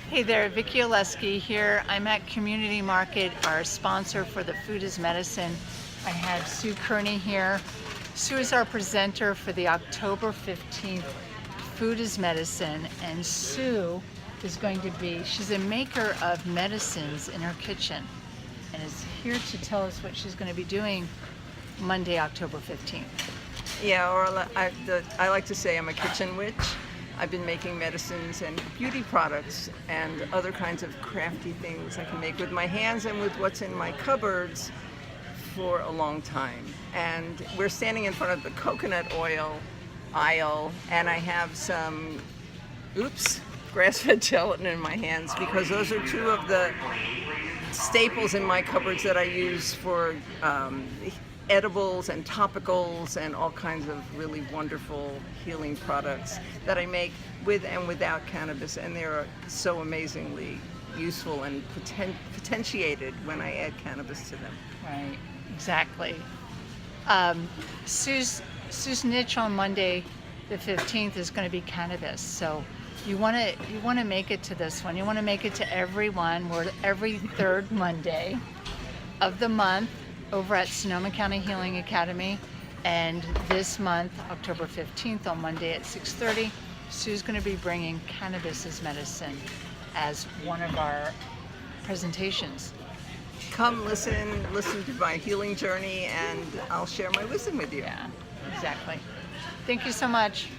Hey there, Vicki Oleski here. I'm at Community Market, our sponsor for the Food is Medicine. I have Sue Kearney here. Sue is our presenter for the October 15th Food is Medicine, and Sue is going to be, she's a maker of medicines in her kitchen and is here to tell us what she's going to be doing Monday, October 15th. Yeah, or I like to say I'm a kitchen witch. I've been making medicines and beauty products and other kinds of crafty things I can make with my hands and with what's in my cupboards for a long time. And we're standing in front of the coconut oil aisle, and I have some, grass-fed gelatin in my hands because those are two of the staples in my cupboards that I use for edibles and topicals and all kinds of really wonderful healing products that I make with and without cannabis, and they're so amazingly useful and potentiated when I add cannabis to them. Right, exactly. Sue's niche on Monday the 15th is going to be cannabis, so you want to make it to this one. You want to make it to everyone. We're every third Monday of the month over at Sonoma County Healing Academy, and this month, October 15th, on Monday at 6:30, Sue's going to be bringing cannabis as medicine as one of our presentations. Come listen to my healing journey, and I'll share my wisdom with you. Yeah, exactly. Thank you so much.